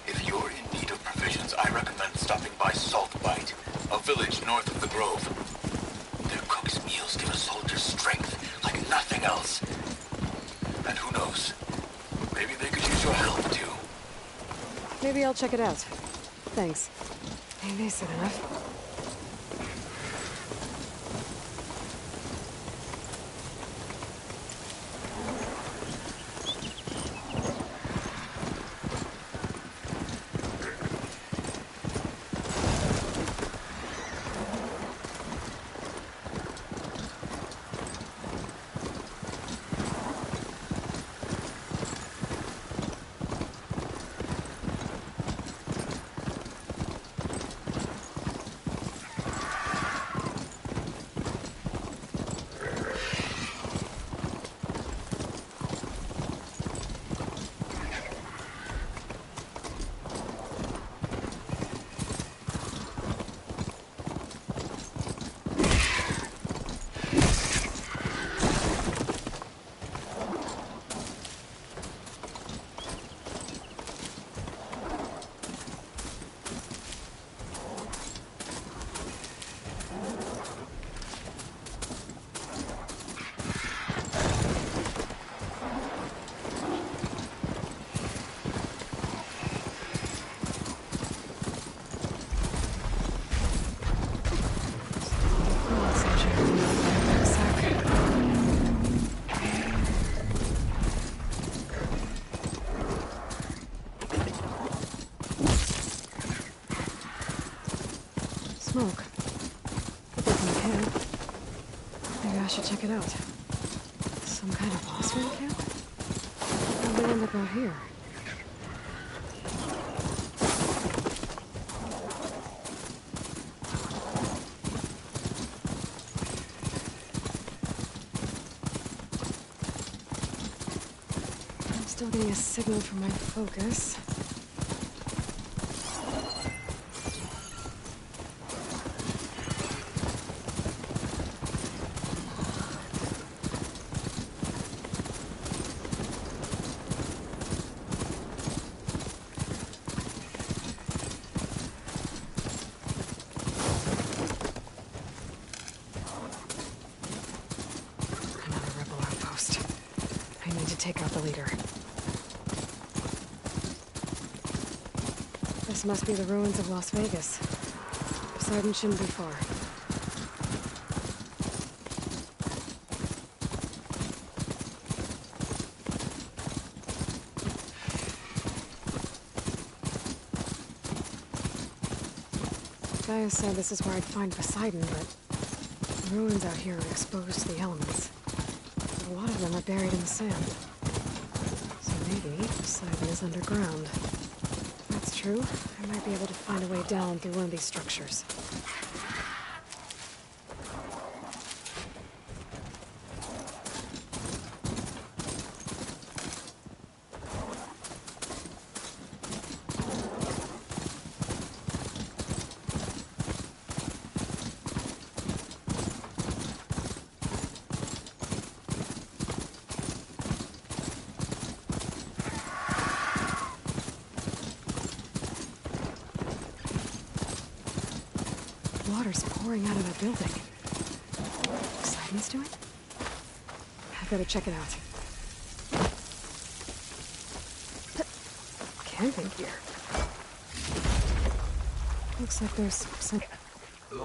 If you're in need of provisions, I recommend stopping by Salt Bite, a village north of the Grove. Their cook's meals give a soldier strength like nothing else. And who knows, maybe they could use your help too. Maybe I'll check it out. Thanks. Maybe said enough. Smoke. But there's no camp. Maybe I should check it out. Some kind of bossman camp? How'd they end up out here? I'm still getting a signal from my focus. Take out the leader. This must be the ruins of Las Vegas. Poseidon shouldn't be far. Gaia said this is where I'd find Poseidon, but the ruins out here are exposed to the elements. A lot of them are buried in the sand. Maybe Poseidon is underground. If that's true, I might be able to find a way down through one of these structures. Water's pouring out of that building. Poseidon's doing? I better check it out. Camping gear. Looks like there's some... Come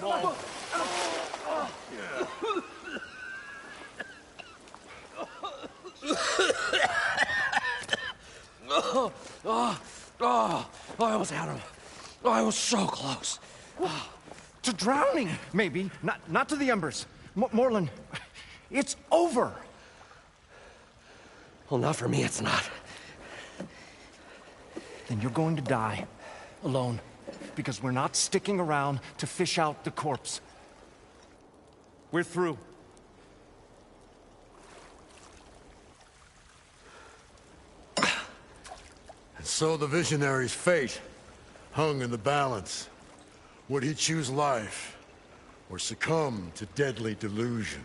on. I almost had him. Oh, I was so close. To drowning, maybe. Not to the embers. Moreland, it's over. Well, not for me, it's not. Then you're going to die. Alone. Because we're not sticking around to fish out the corpse. We're through. And so the visionary's fate hung in the balance. Would he choose life, or succumb to deadly delusion?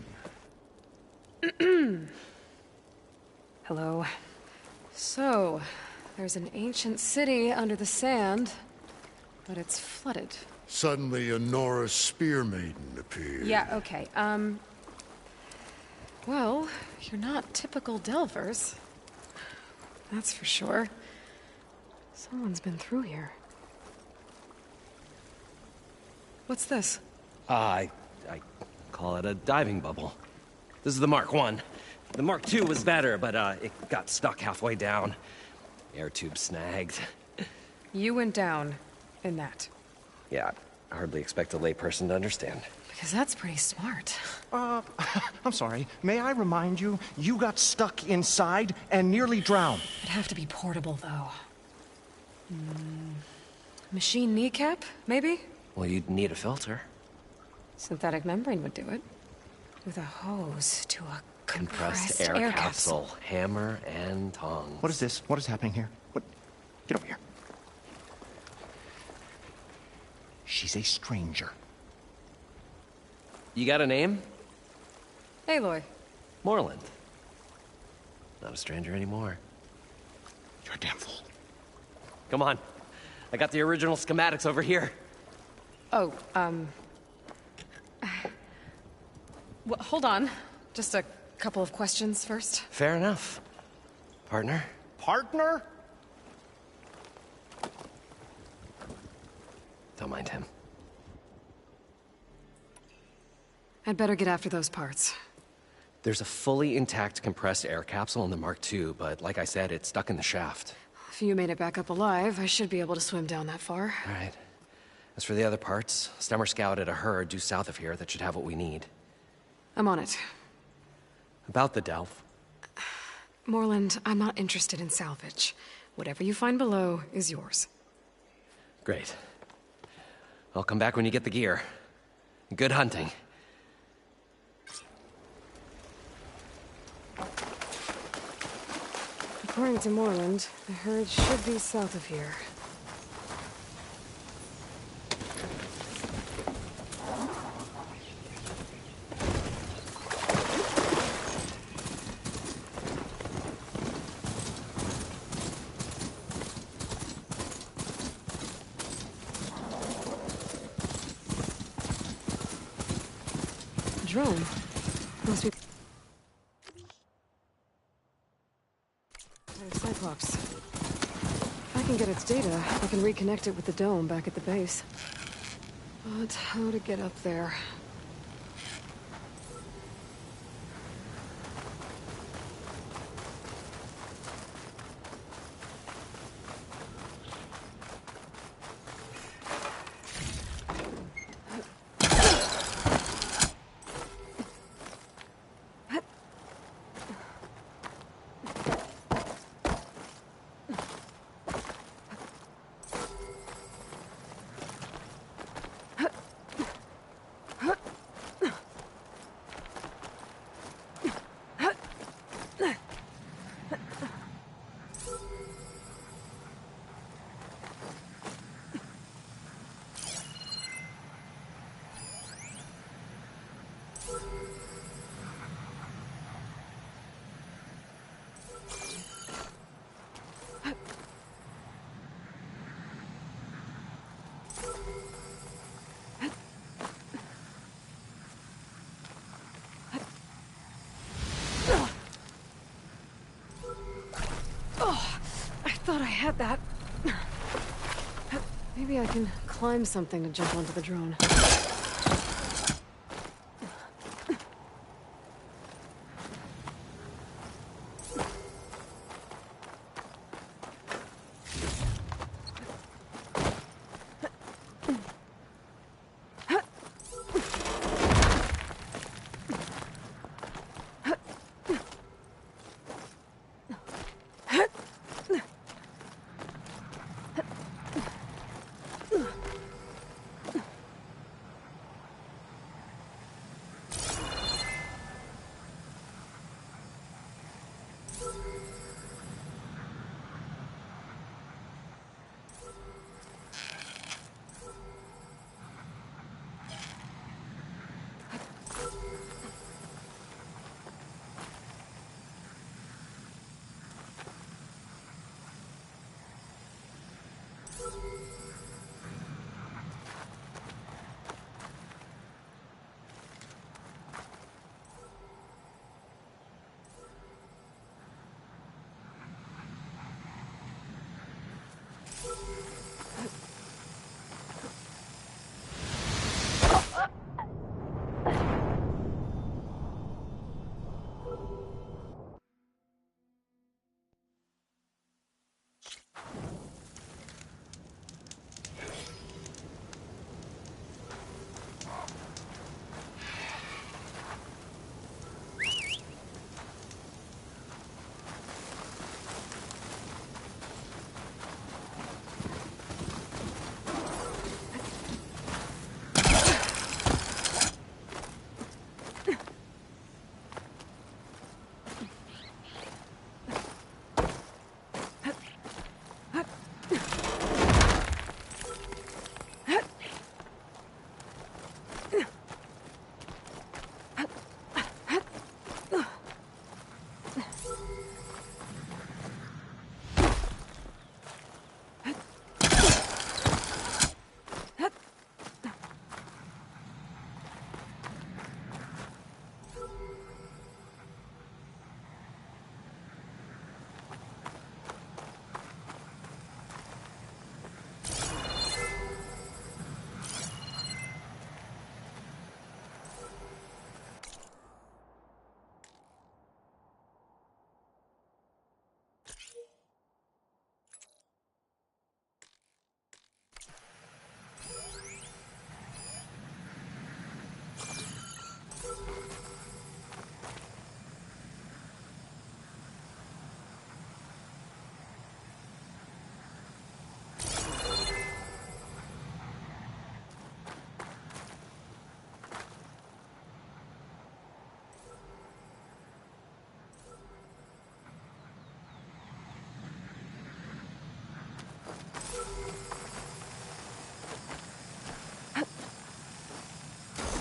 Hello. So, there's an ancient city under the sand, but it's flooded. Suddenly, a Norse spear maiden appeared. Yeah, okay, well, you're not typical Delvers. That's for sure. Someone's been through here. What's this? I call it a diving bubble. This is the Mark I. The Mark II was better, but it got stuck halfway down. Air tube snagged. You went down in that. Yeah, I hardly expect a layperson to understand. Because that's pretty smart. I'm sorry. May I remind you, you got stuck inside and nearly drowned. It'd have to be portable, though. Machine kneecap, maybe? Well, you'd need a filter. Synthetic membrane would do it. With a hose to a Compressed air capsule. Hammer and tongs. What is this? What is happening here? What? Get over here. She's a stranger. You got a name? Aloy. Moreland. Not a stranger anymore. You're a damn fool. Come on. I got the original schematics over here. Oh, well, hold on. Just a couple of questions first. Fair enough. Partner? Partner? Don't mind him. I'd better get after those parts. There's a fully intact compressed air capsule in the Mark II, but like I said, it's stuck in the shaft. If you made it back up alive, I should be able to swim down that far. All right. As for the other parts, Stemmer scouted a herd due south of here that should have what we need. I'm on it. About the Delph. Moreland, I'm not interested in salvage. Whatever you find below is yours. Great. I'll come back when you get the gear. Good hunting. According to Moreland, the herd should be south of here. Drone. Must be... Cyclops. If I can get its data, I can reconnect it with the dome back at the base. But how to get up there? I thought I had that. Maybe I can climb something to jump onto the drone.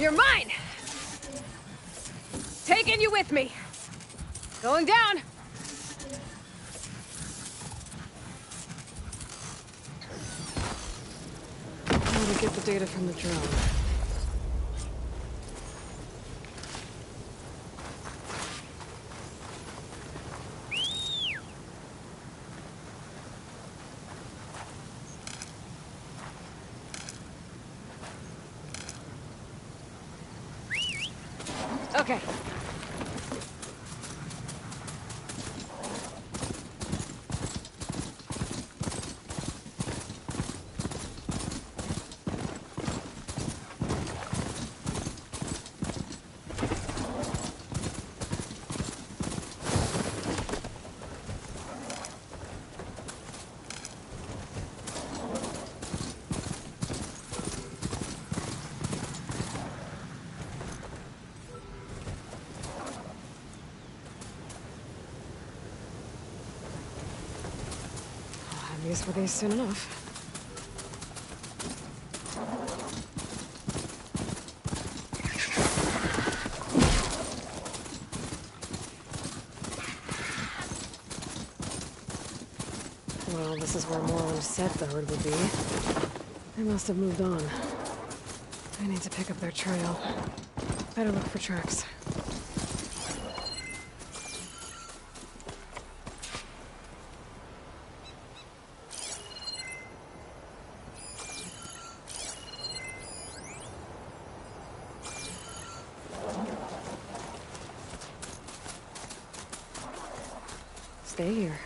You're mine! Taking you with me. Going down. How to get the data from the drone. Okay. Use for these soon enough. Well, this is where Moreland said the herd would be. They must have moved on. I need to pick up their trail. Better look for tracks. Stay here.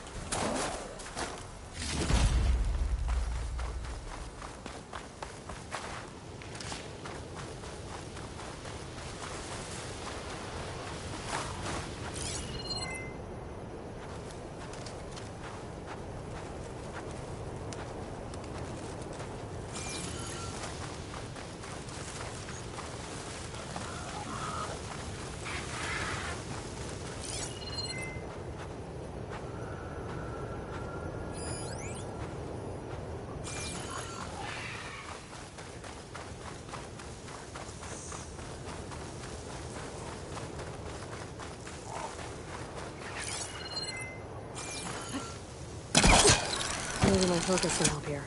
Maybe my focus can help here.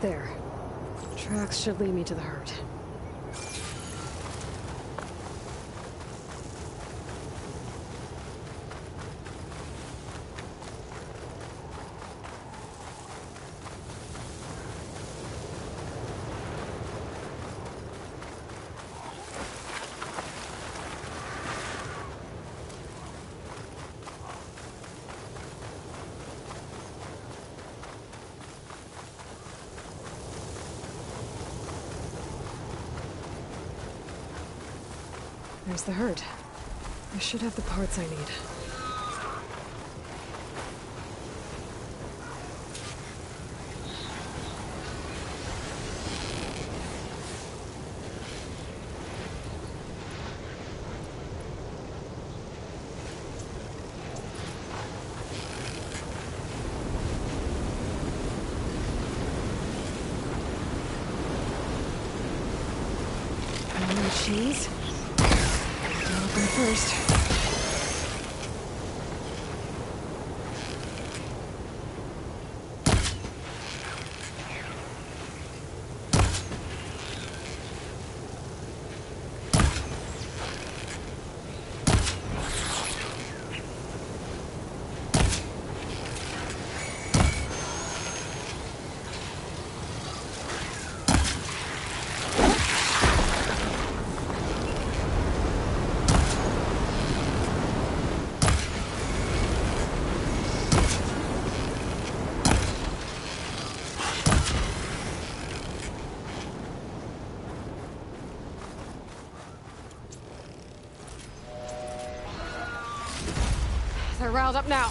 There. Tracks should lead me to the herd. There's the herd. I should have the parts I need. Cheese? Open first. They're riled up now.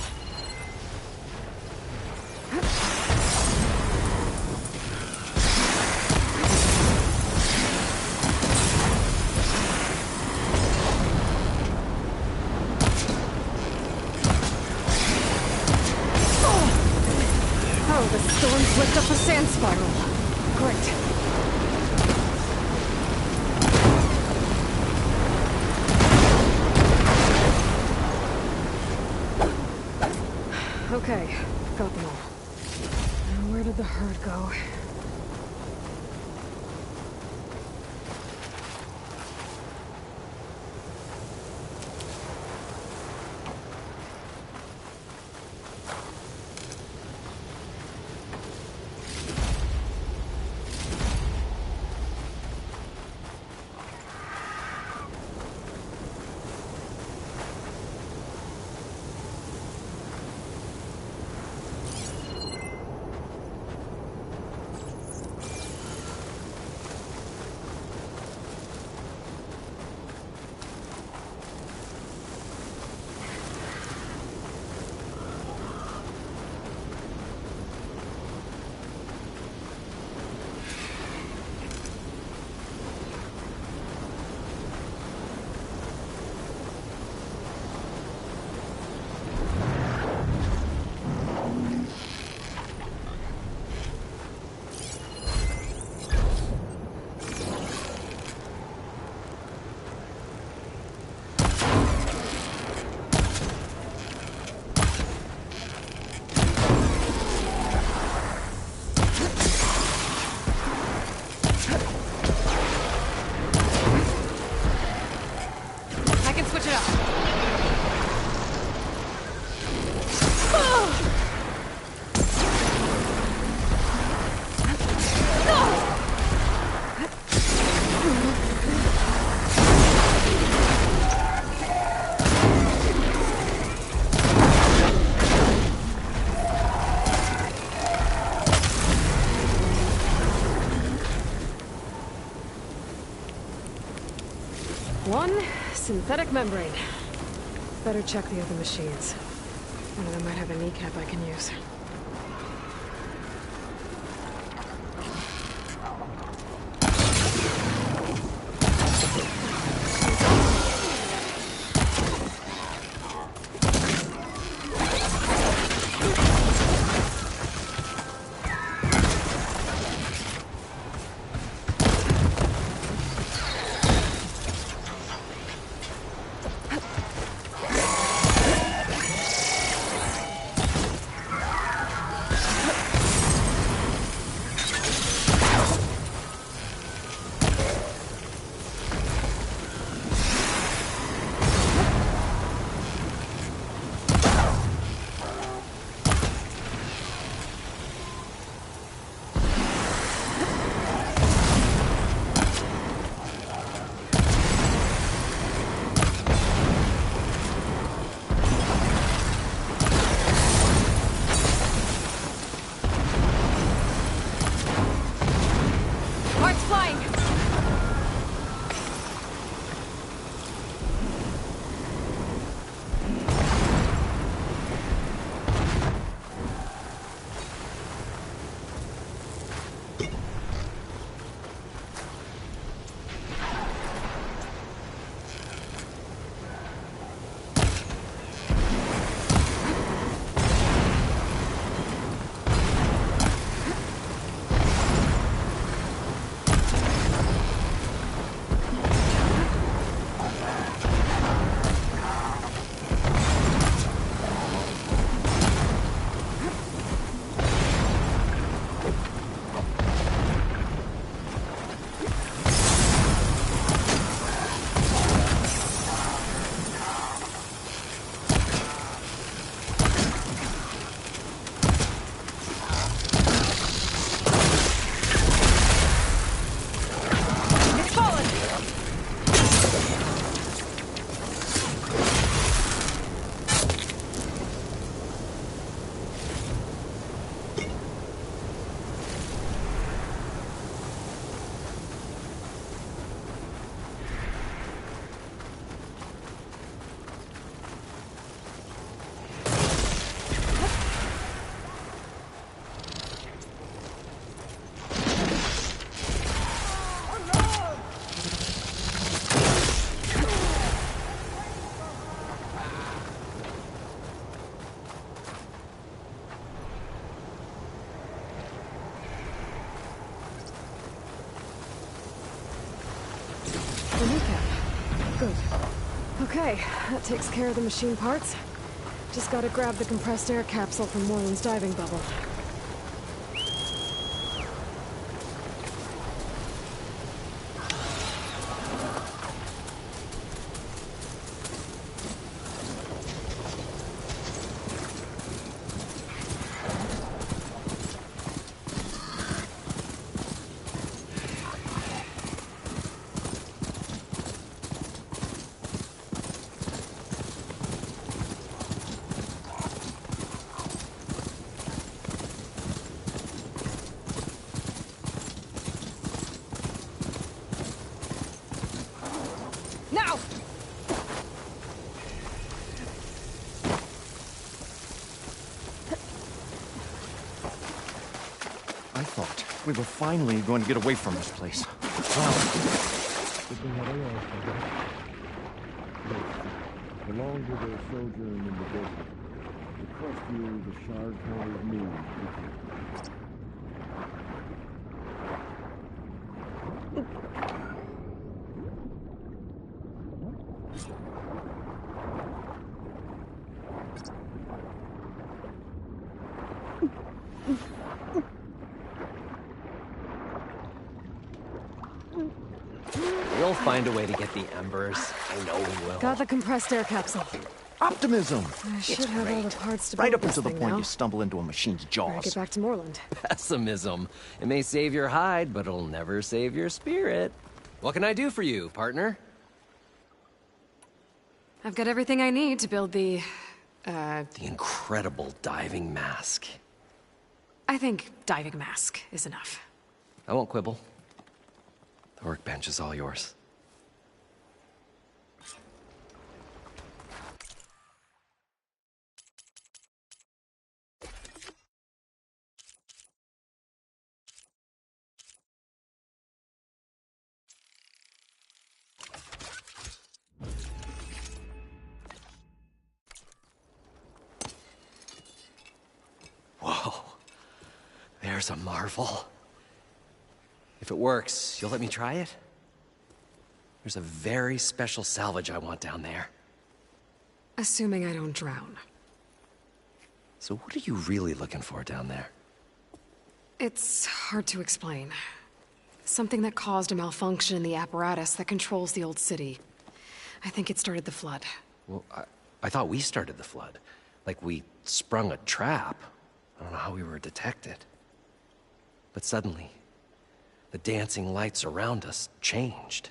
Storm's lift up the sand spiral. Great. Okay, got them all. Now where did the herd go? One synthetic membrane. Better check the other machines. One of them might have a kneecap I can use. Okay, that takes care of the machine parts. Just gotta grab the compressed air capsule from Moreland's diving bubble. Now! I thought we were finally going to get away from this place. The longer their sojourn in the desert, the crustier the shard powers move. We'll find a way to get the embers. I know we will. Got the compressed air capsule. Optimism! I should have all the parts to Right build up this until the thing point now. you stumble into a machine's Better get jaws. back to Moreland. Pessimism. It may save your hide, but it'll never save your spirit. What can I do for you, partner? I've got everything I need to build the... The incredible diving mask. I think diving mask is enough. I won't quibble. The workbench is all yours. Whoa. There's a marvel. If it works, you'll let me try it? There's a very special salvage I want down there. Assuming I don't drown. So what are you really looking for down there? It's hard to explain. Something that caused a malfunction in the apparatus that controls the old city. I think it started the flood. Well, I thought we started the flood. Like we sprung a trap. I don't know how we were detected. But suddenly, the dancing lights around us changed.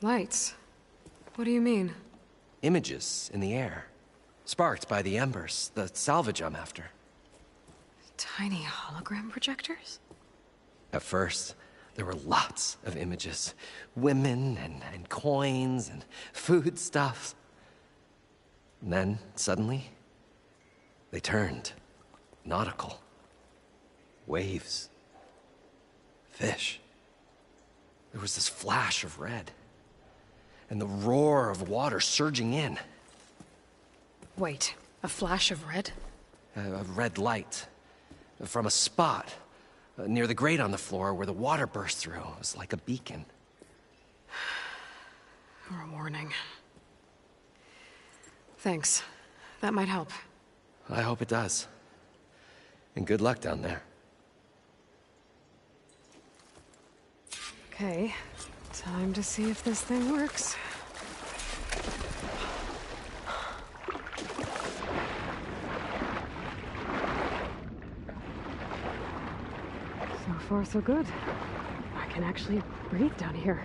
Lights? What do you mean? Images in the air. Sparked by the embers, the salvage I'm after. Tiny hologram projectors? At first, there were lots of images. Women and coins and foodstuffs. And then, suddenly, they turned nautical. Waves. Fish. There was this flash of red. And the roar of water surging in. Wait, a flash of red? A red light. From a spot near the grate on the floor where the water burst through. It was like a beacon. Or a warning. Thanks. That might help. I hope it does. And good luck down there. Okay, time to see if this thing works. So far, so good. I can actually breathe down here.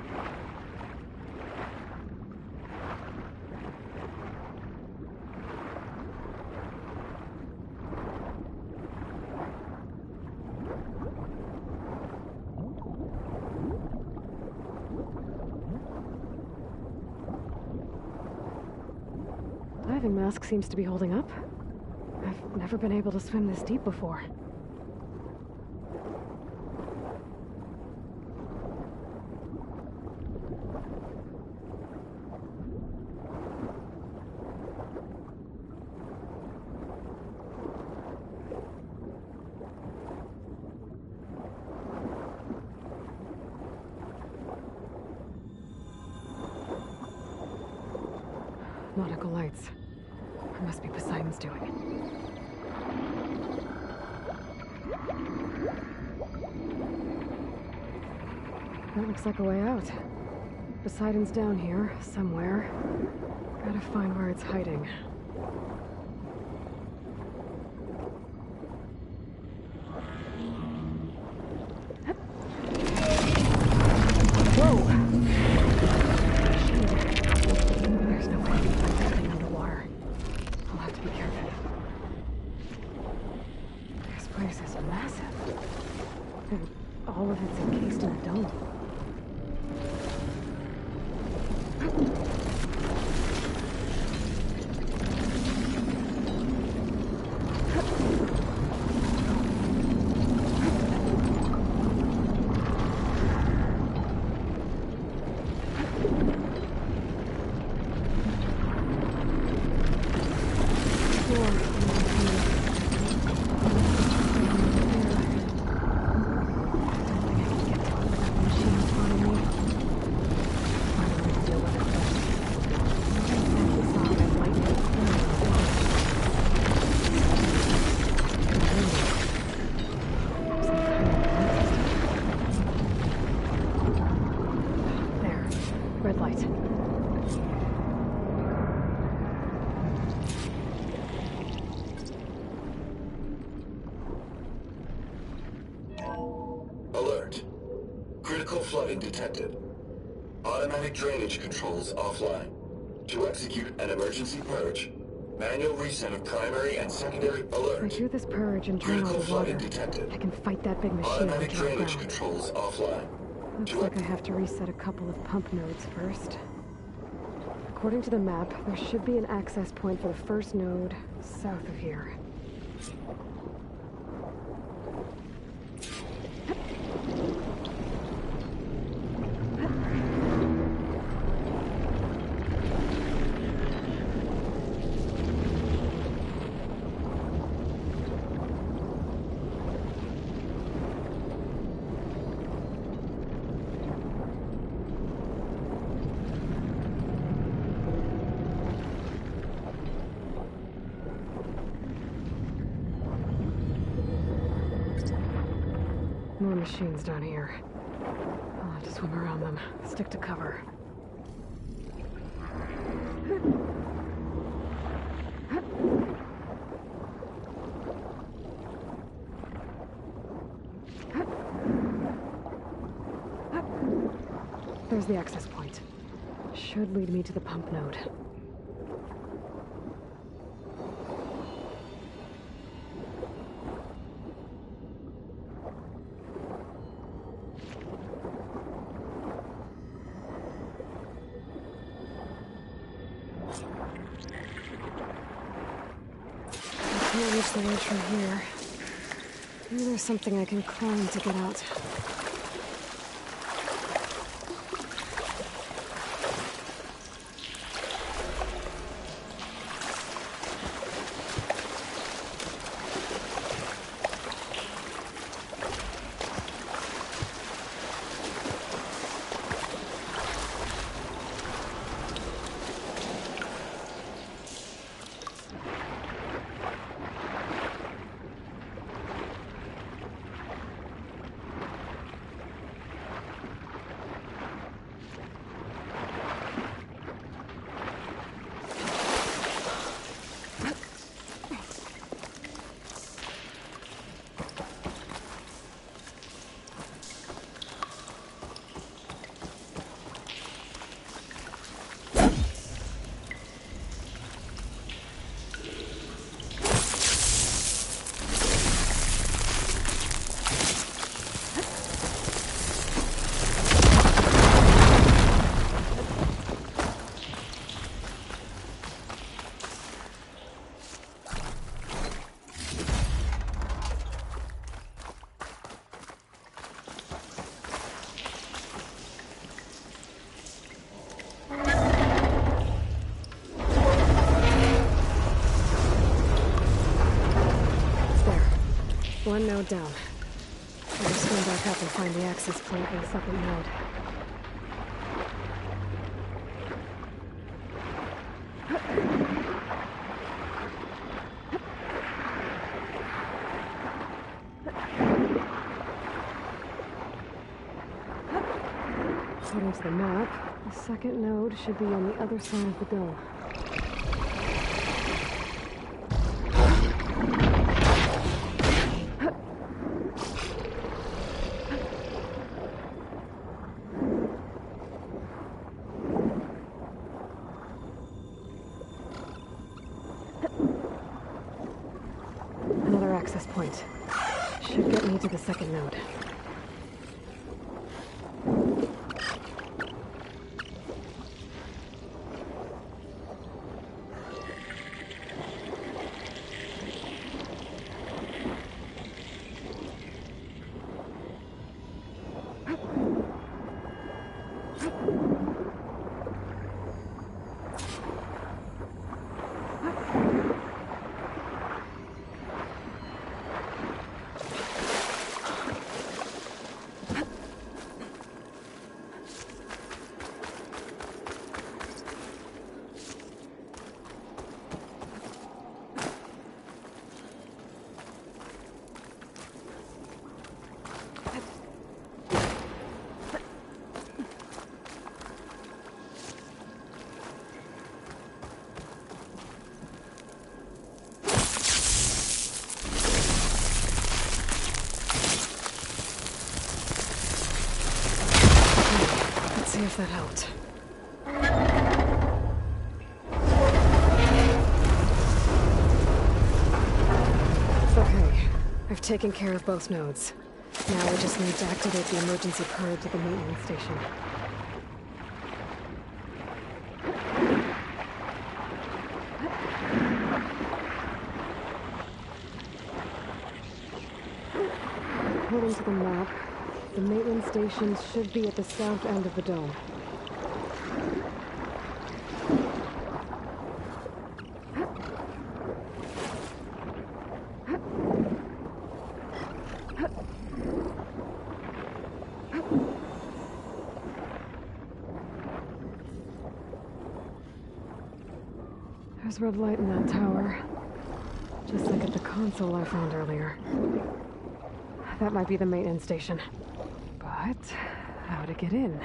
Diving mask seems to be holding up. I've never been able to swim this deep before. nautical lights. It must be Poseidon's doing. That looks like a way out. Poseidon's down here, somewhere. Gotta find where it's hiding. Whoa! There's no way I can find that thing underwater. I'll have to be careful. This place is massive. And all of it's encased in a dome. Alert. Critical flooding detected. Automatic drainage controls offline. To execute an emergency purge, manual reset of primary and secondary alert. If I do this purge and drain all Critical the water, flooding detected. I can fight that big machine Automatic and drop drainage down. controls offline. Looks like I have to reset a couple of pump nodes first. According to the map, there should be an access point for the first node south of here. More machines down here. I'll have to swim around them. Stick to cover. There's the access point. Should lead me to the pump node. I can't reach the ledge from here. Maybe there's something I can climb to get out. One node down. I'll just swim back up and find the access point for the second node. According to the map, the second node should be on the other side of the dome. Another access point. Should get me to the second node. See if that helped. Okay, I've taken care of both nodes. Now I just need to activate the emergency purge at the maintenance station. According to the map, the maintenance stations should be at the south end of the dome. There's red light in that tower, just like at the console I found earlier. That might be the maintenance station. But how to get in?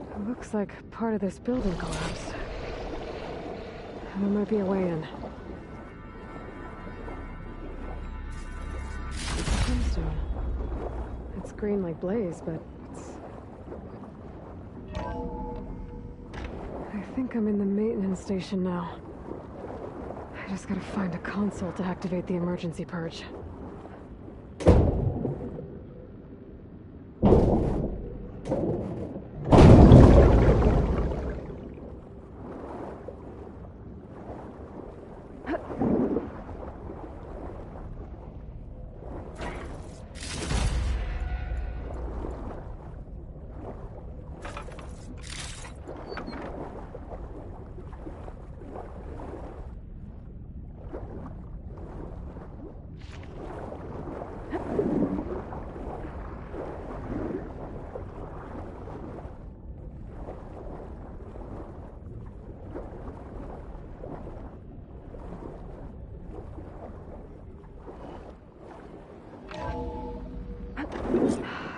It looks like part of this building collapsed. There might be a way in. Tombstone. It's green like Blaze, but it's... I think I'm in the maintenance station now. I just gotta find a console to activate the emergency purge.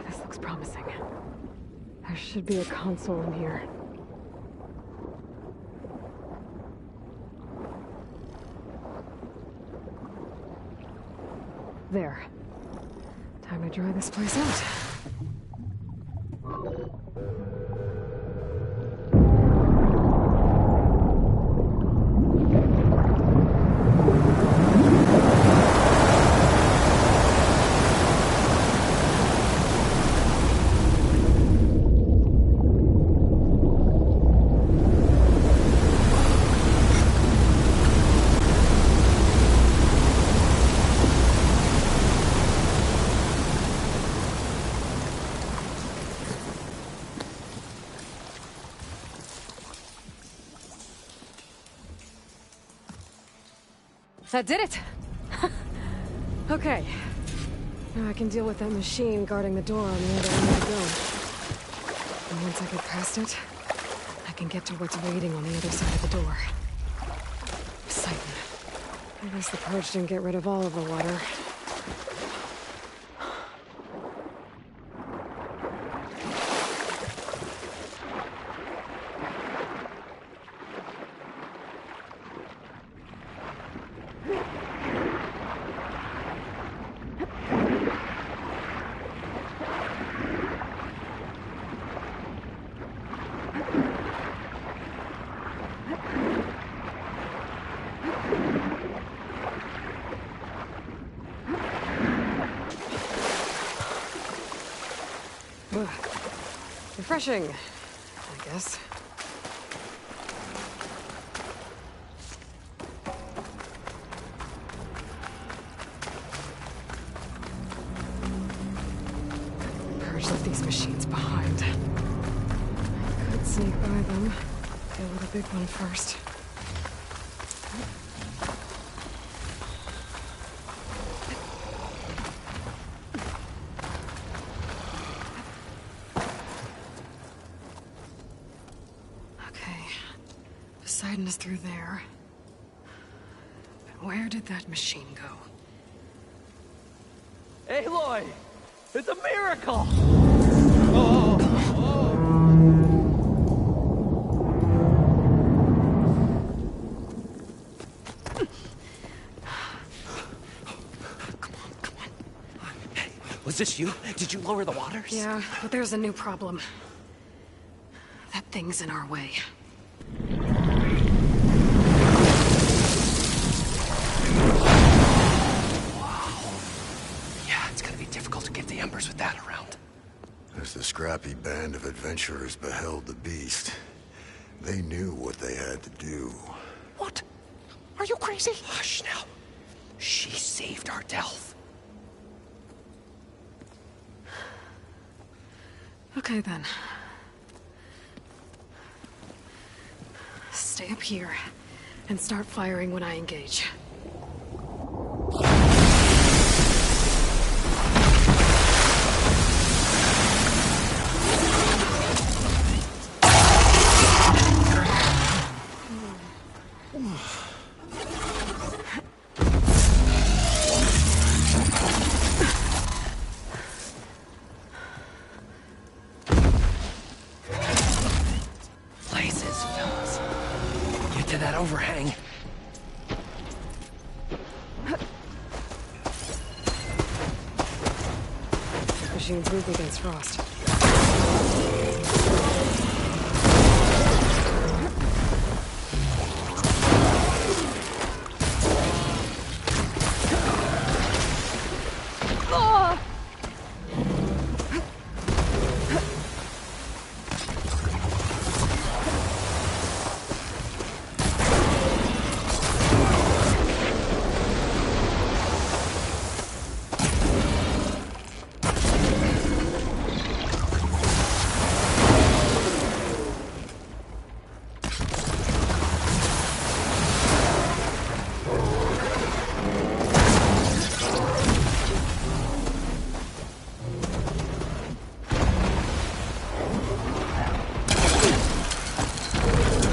This looks promising. There should be a console in here. There. Time to dry this place out. That did it! Okay. Now I can deal with that machine guarding the door on the other end of the dome. And once I get past it, I can get to what's waiting on the other side of the door. Poseidon. I guess the purge didn't get rid of all of the water. refreshing, I guess. Purge left these machines behind. I could sneak by them. Deal with a big one first. Poseidon is through there. But where did that machine go? Aloy! It's a miracle! Come on. Hey, was this you? Did you lower the waters? Yeah, but there's a new problem. That thing's in our way. With that around. As the scrappy band of adventurers beheld the beast, they knew what they had to do. What? Are you crazy? Hush now. She saved our Delph. Okay then. Stay up here and start firing when I engage. To that overhang. Machine's weak against frost.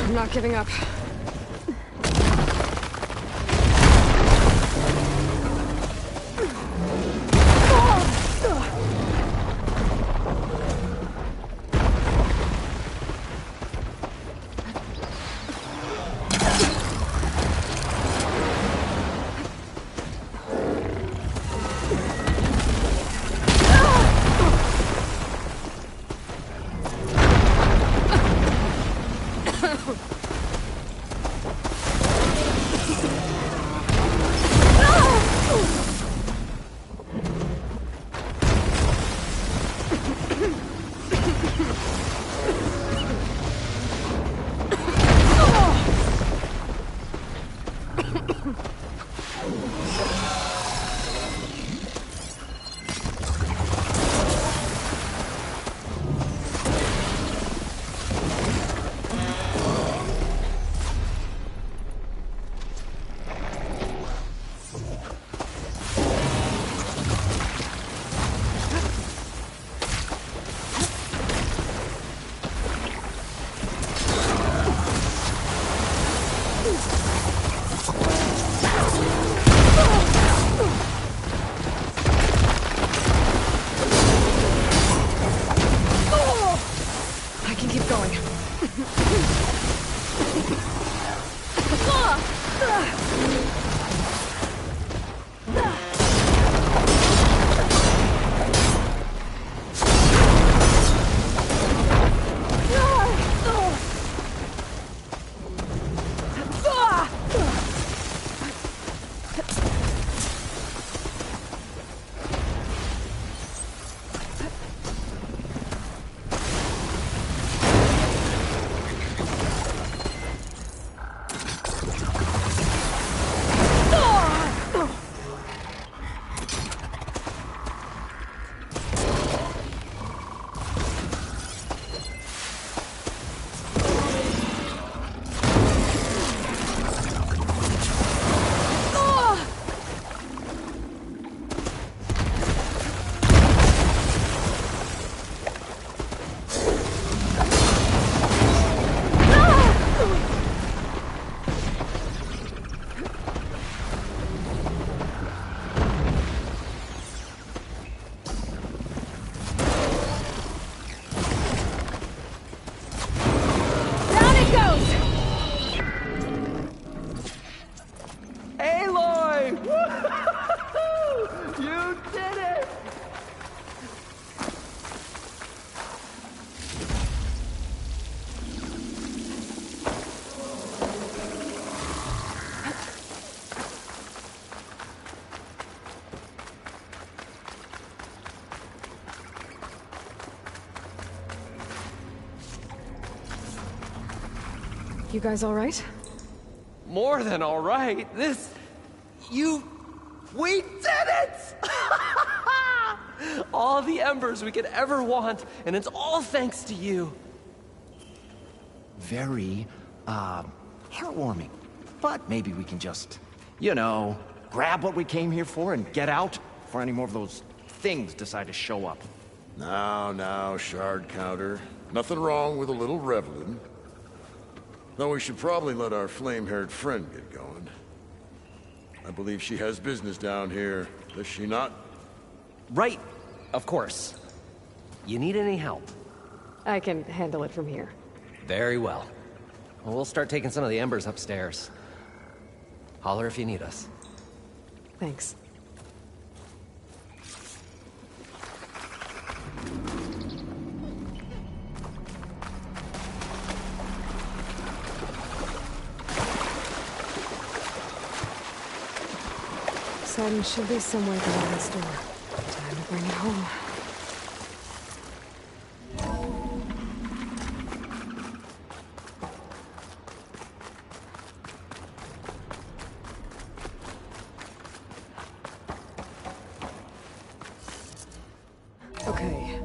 I'm not giving up. You guys all right? More than all right. We did it! All the embers we could ever want, and it's all thanks to you. Very, heartwarming. But maybe we can just, grab what we came here for and get out before any more of those things decide to show up. Now, shard counter. Nothing wrong with a little reveling. Though we should probably let our flame-haired friend get going. I believe she has business down here, does she not? Right, of course. You need any help? I can handle it from here. Very well. We'll start taking some of the embers upstairs. Holler if you need us. Thanks. Poseidon should be somewhere behind this door. Time to bring it home. Okay.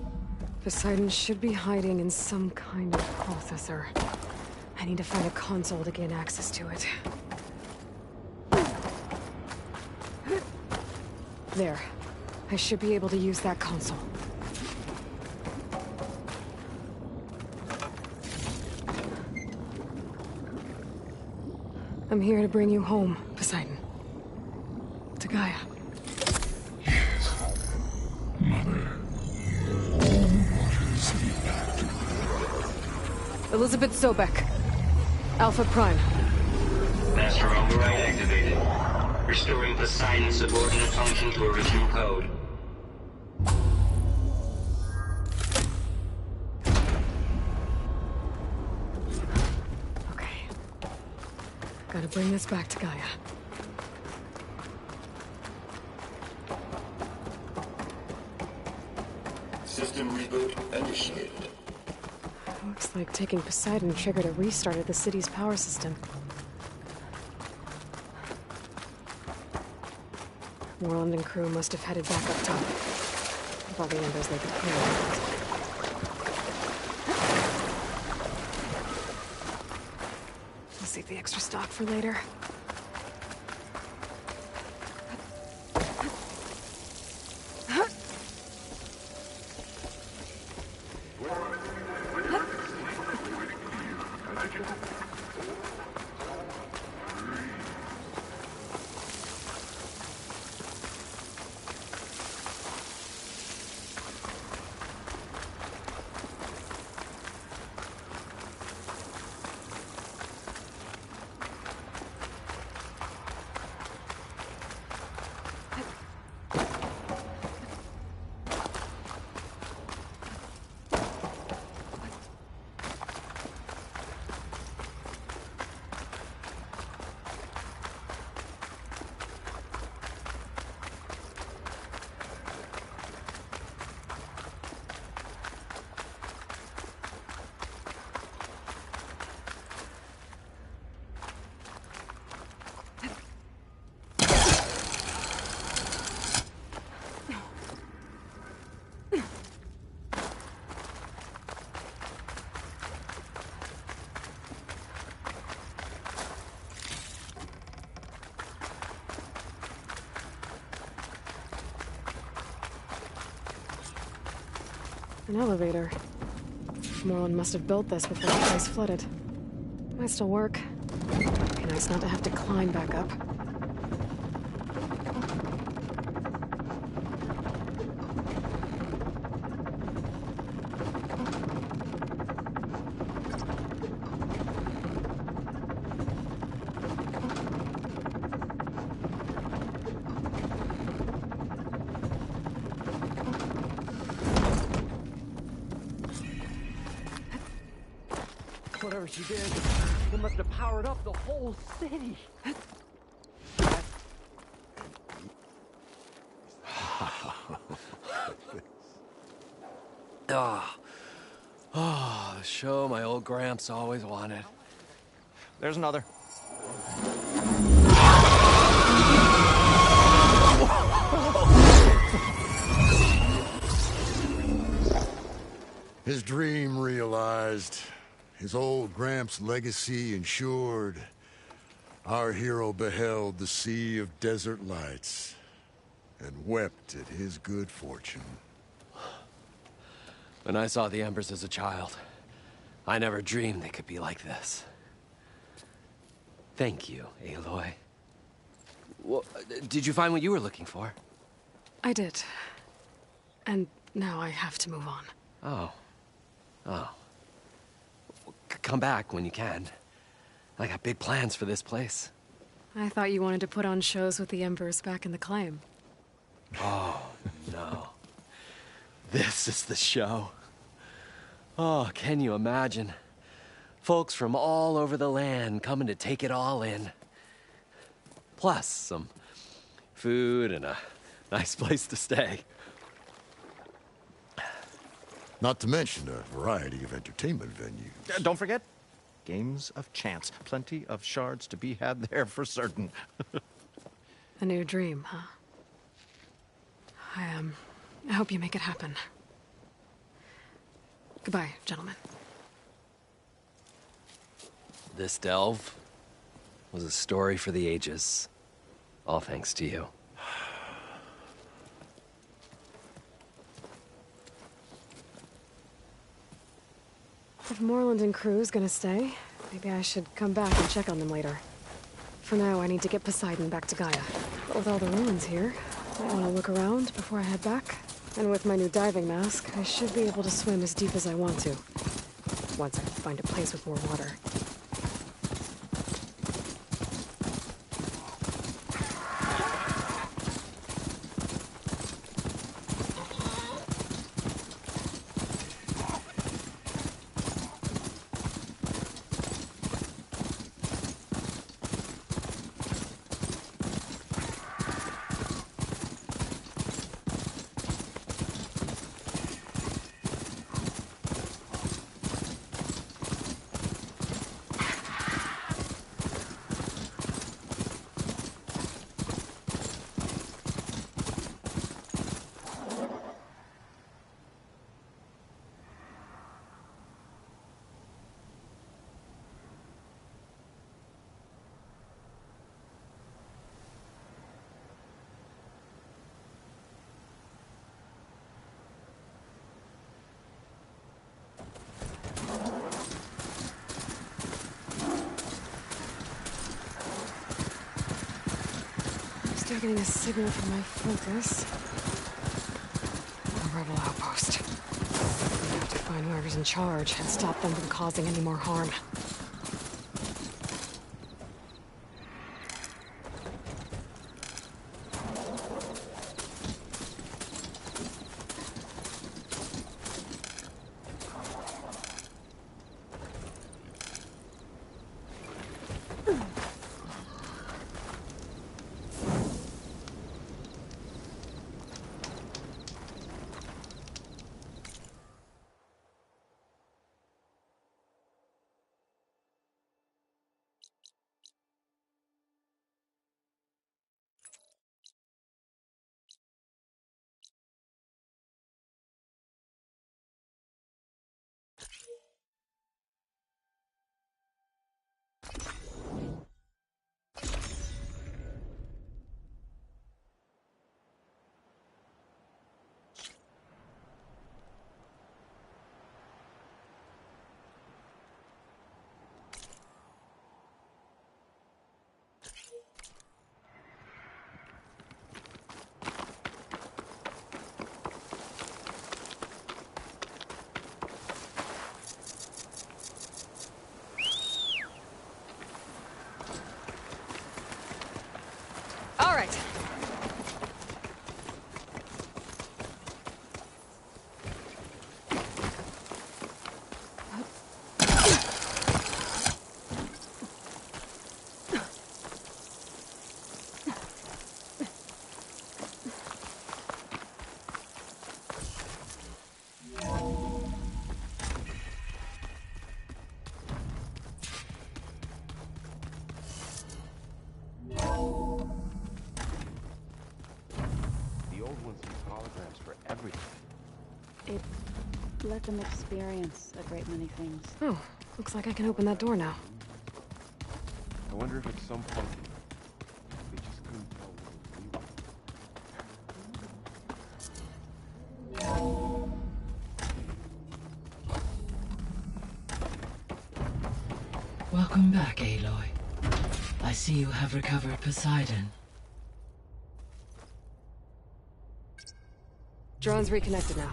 Poseidon should be hiding in some kind of processor. I need to find a console to gain access to it. There. I should be able to use that console. I'm here to bring you home, Poseidon. To Gaia. Elizabeth Sobek. Alpha Prime. Master override activated. Restoring Poseidon's subordinate function to original code. Okay. Gotta bring this back to Gaia. System reboot initiated. Looks like taking Poseidon triggered a restart of the city's power system. Moreland and crew must have headed back up top. With all the embers they could clear. I'll save the extra stock for later. An elevator. Moreland must have built this before the place flooded. Might still work. Be nice not to have to climb back up. Whatever she did, it must have powered up the whole city. The show my old Gramps always wanted. there's another. His dream realized, his old Gramps' legacy ensured. Our hero beheld the sea of desert lights and wept at his good fortune. When I saw the Embers as a child, I never dreamed they could be like this. Thank you, Aloy. Well, did you find what you were looking for? I did. And now I have to move on. Oh. Oh. Come back when you can. I got big plans for this place. I thought you wanted to put on shows with the Embers back in the claim. Oh, no. This is the show. Oh, can you imagine? Folks from all over the land coming to take it all in. Plus some food and a nice place to stay. Not to mention a variety of entertainment venues. Don't forget, games of chance. Plenty of shards to be had there for certain. A new dream, huh? I hope you make it happen. Goodbye, gentlemen. This delve was a story for the ages. All thanks to you. If Moreland and crew's gonna stay, maybe I should come back and check on them later. For now, I need to get Poseidon back to Gaia. But with all the ruins here, I want to look around before I head back. And with my new diving mask, I should be able to swim as deep as I want to. Once I find a place with more water. Still getting a signal from my focus. A rebel outpost. I have to find whoever's in charge and stop them from causing any more harm. All right. everything. It let them experience a great many things. Oh, looks like I can open that door now. I wonder if at some point they just couldn't tell what we were. Welcome back, Aloy. I see you have recovered Poseidon. Drone's reconnected now.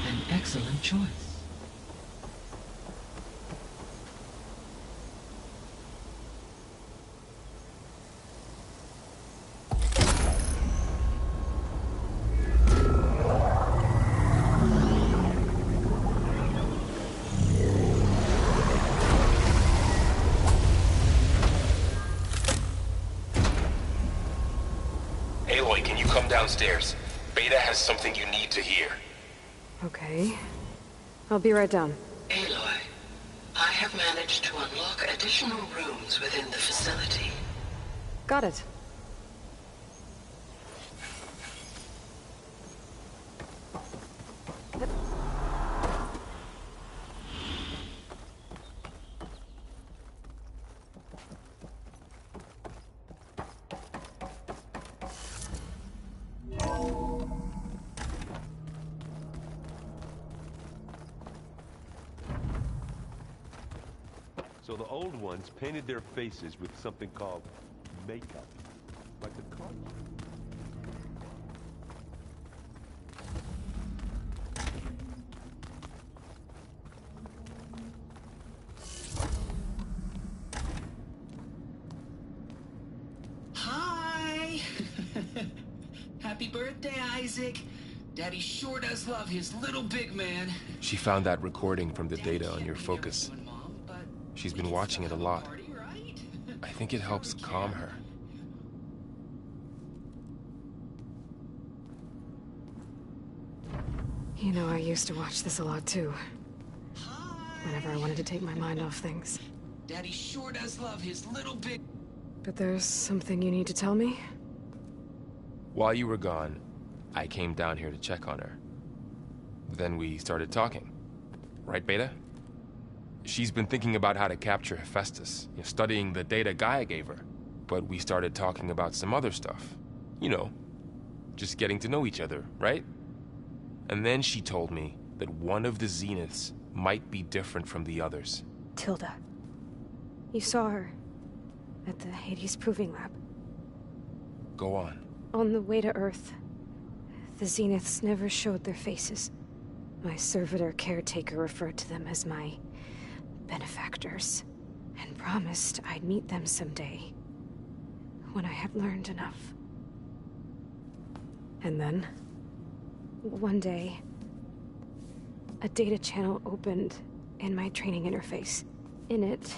An excellent choice. Aloy, can you come downstairs? Beta has something you need to hear. Okay. I'll be right down. Aloy, I have managed to unlock additional rooms within the facility. Got it. So the old ones painted their faces with something called makeup. Like the cards. Hi! Happy birthday, Isaac. Daddy sure does love his little big man. She found that recording from the data on your focus. She's been watching it a lot. I think it helps calm her. You know, I used to watch this a lot too. Whenever I wanted to take my mind off things. Daddy sure does love his little big... But there's something you need to tell me? While you were gone, I came down here to check on her. Then we started talking. Right, Beta? She's been thinking about how to capture Hephaestus, studying the data Gaia gave her. But we started talking about some other stuff. You know, just getting to know each other, right? And then she told me that one of the Zeniths might be different from the others. Tilda. You saw her at the Hades Proving Lab. Go on. On the way to Earth, the Zeniths never showed their faces. My servitor caretaker referred to them as my benefactors, and promised I'd meet them someday, when I had learned enough. And then, one day, a data channel opened in my training interface. In it,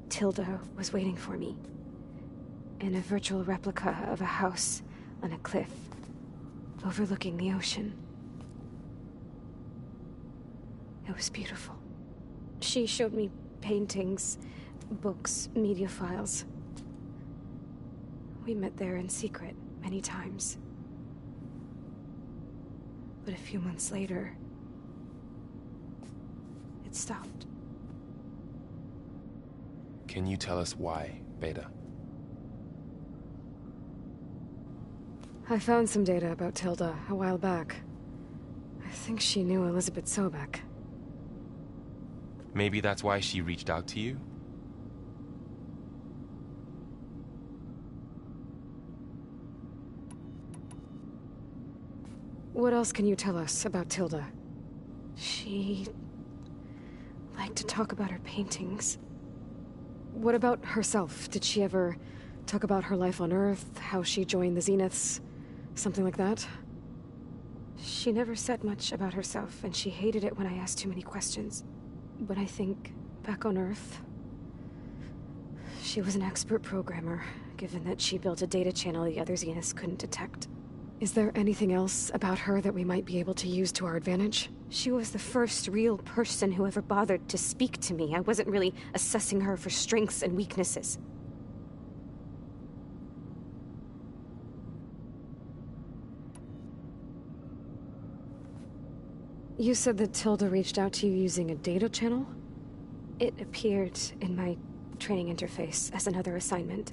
Tilda was waiting for me, in a virtual replica of a house on a cliff, overlooking the ocean. It was beautiful. She showed me paintings, books, media files. We met there in secret many times. But a few months later, it stopped. Can you tell us why, Beta? I found some data about Tilda a while back. I think she knew Elizabeth Sobek. Maybe that's why she reached out to you? What else can you tell us about Tilda? She liked to talk about her paintings. What about herself? Did she ever talk about her life on Earth, how she joined the Zeniths, something like that? She never said much about herself, and she hated it when I asked too many questions. But I think, back on Earth, She was an expert programmer, given that she built a data channel the other Zeniths couldn't detect. Is there anything else about her that we might be able to use to our advantage? She was the first real person who ever bothered to speak to me. I wasn't really assessing her for strengths and weaknesses. You said that Tilda reached out to you using a data channel? It appeared in my training interface as another assignment.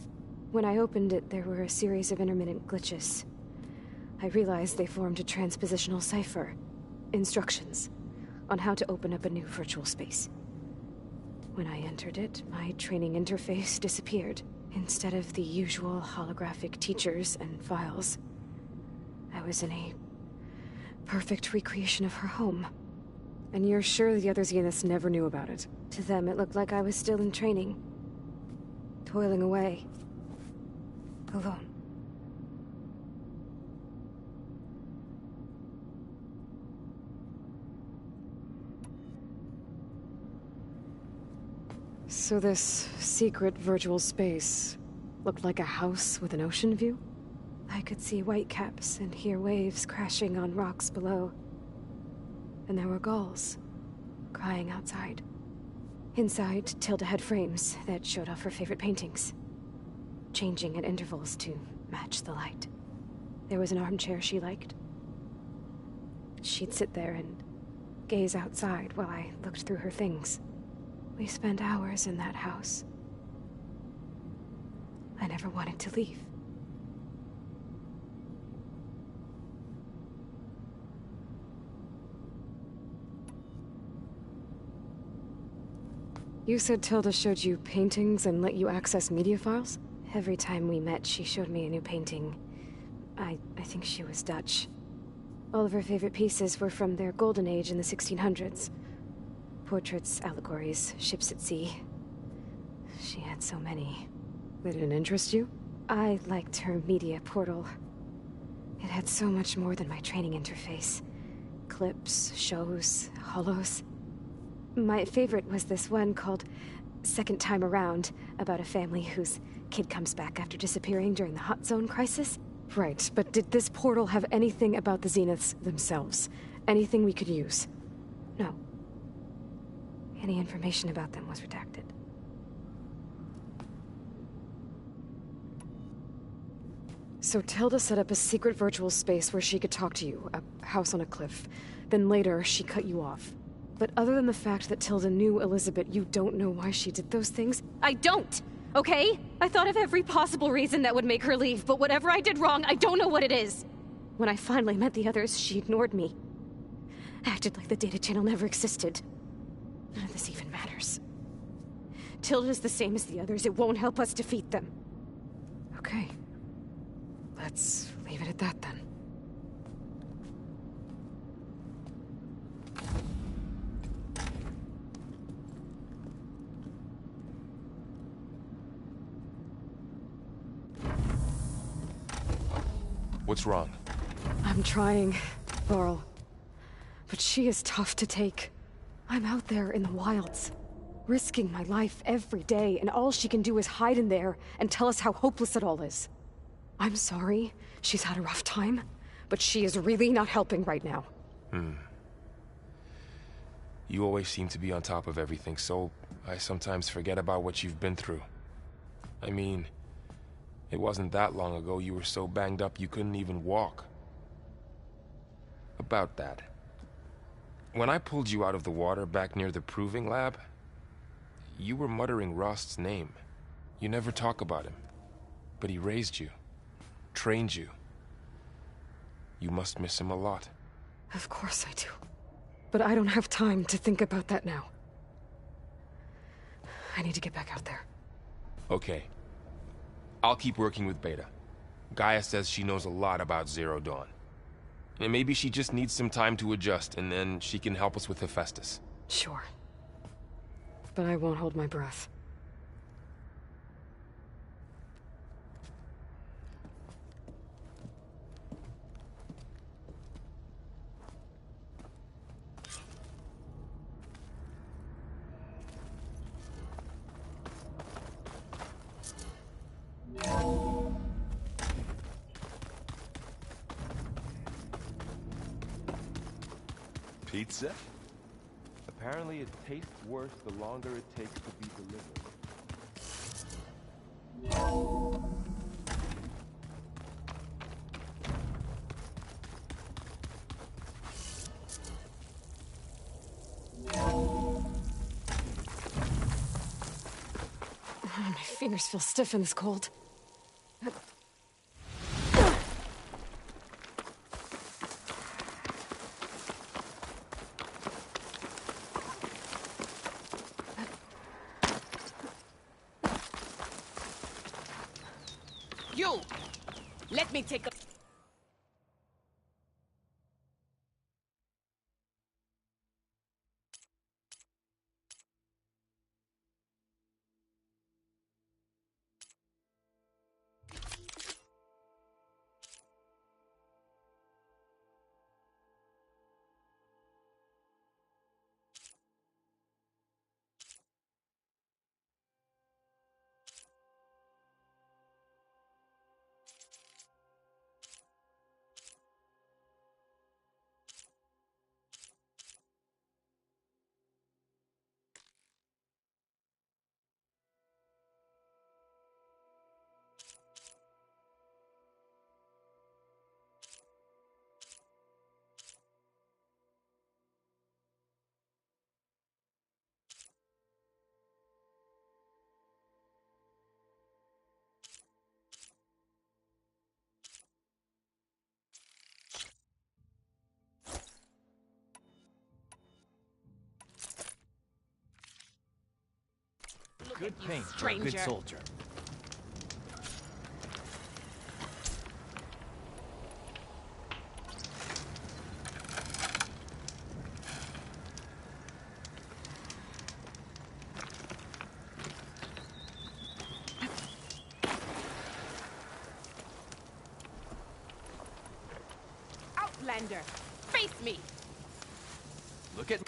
When I opened it, there were a series of intermittent glitches. I realized they formed a transpositional cipher. Instructions on how to open up a new virtual space. When I entered it, my training interface disappeared. Instead of the usual holographic teachers and files, I was in a perfect recreation of her home. And you're sure the other Zeniths never knew about it? To them, it looked like I was still in training. Toiling away. Alone. So this secret virtual space looked like a house with an ocean view? I could see whitecaps and hear waves crashing on rocks below. And there were gulls crying outside. Inside, Tilda had frames that showed off her favorite paintings, changing at intervals to match the light. There was an armchair she liked. She'd sit there and gaze outside while I looked through her things. We spent hours in that house. I never wanted to leave. You said Tilda showed you paintings and let you access media files? Every time we met, she showed me a new painting. I think she was Dutch. All of her favorite pieces were from their golden age in the 1600s. Portraits, allegories, ships at sea. She had so many. They didn't interest you? I liked her media portal. It had so much more than my training interface. Clips, shows, holos. My favorite was this one called Second Time Around, about a family whose kid comes back after disappearing during the Hot Zone crisis. Right, but did this portal have anything about the Zeniths themselves? Anything we could use? No. Any information about them was redacted. So Tilda set up a secret virtual space where she could talk to you, a house on a cliff. Then later, she cut you off. But other than the fact that Tilda knew Elizabeth, you don't know why she did those things? I don't! Okay? I thought of every possible reason that would make her leave, but whatever I did wrong, I don't know what it is. When I finally met the others, she ignored me. Acted like the data channel never existed. None of this even matters. Tilda's the same as the others. It won't help us defeat them. Okay. Let's leave it at that then. What's wrong? I'm trying, Laurel. But she is tough to take. I'm out there in the wilds, risking my life every day, and all she can do is hide in there and tell us how hopeless it all is. I'm sorry, she's had a rough time, but she is really not helping right now. You always seem to be on top of everything, so I sometimes forget about what you've been through. I mean, it wasn't that long ago you were so banged up you couldn't even walk. About that. When I pulled you out of the water back near the proving lab, you were muttering Rost's name. You never talk about him. But he raised you, trained you. You must miss him a lot. Of course I do. But I don't have time to think about that now. I need to get back out there. Okay. I'll keep working with Beta. Gaia says she knows a lot about Zero Dawn. And maybe she just needs some time to adjust, and then she can help us with Hephaestus. Sure. But I won't hold my breath. Pizza? Apparently it tastes worse the longer it takes to be delivered. My fingers feel stiff in this cold. You! Let me take a... Good paint for a stranger. good soldier. Outlander, face me! Look at...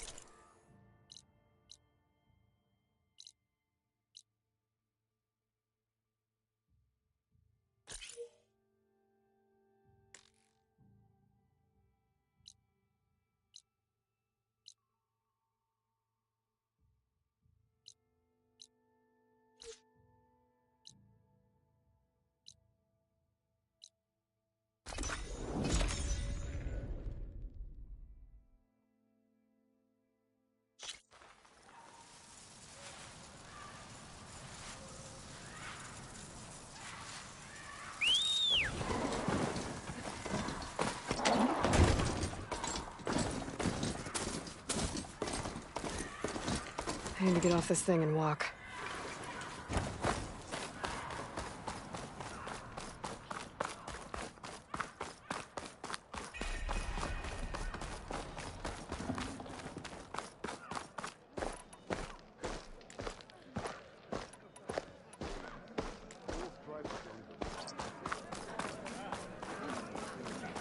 I need to get off this thing and walk.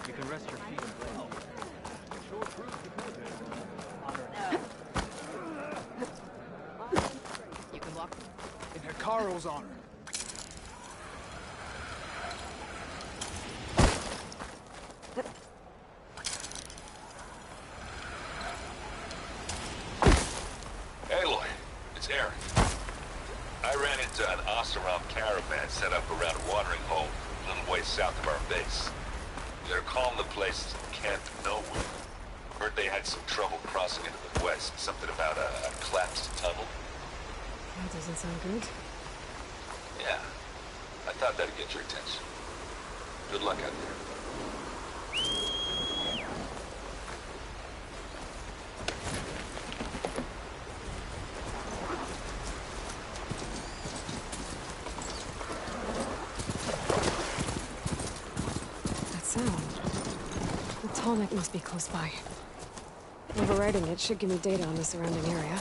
You can rest your feet and blade. You can walk. In Hikaru's honor. Aloy, it's Aaron. I ran into an Oseram caravan set up around a watering hole a little way south of our base. They're calling the place Camp Nowhere. Heard they had some trouble crossing into the west. Something about a collapsed tunnel. That doesn't sound good. Yeah, I thought that'd get your attention. Good luck out there. That sound. The tallneck must be close by. Overriding it should give me data on the surrounding area.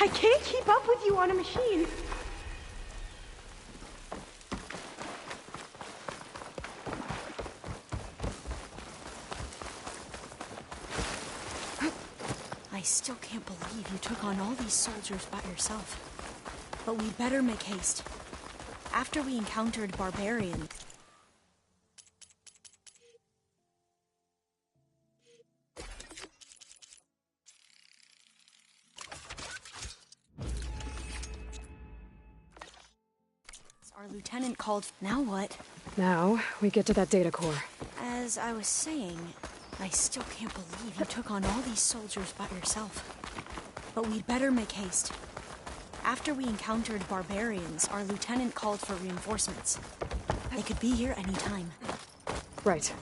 I can't keep up with you on a machine. I still can't believe you took on all these soldiers by yourself. But we'd better make haste. After we encountered barbarians... Our lieutenant called... Now what? Now, we get to that data core. As I was saying, I still can't believe you took on all these soldiers by yourself. But we'd better make haste. After we encountered barbarians, our lieutenant called for reinforcements. They could be here any time. Right.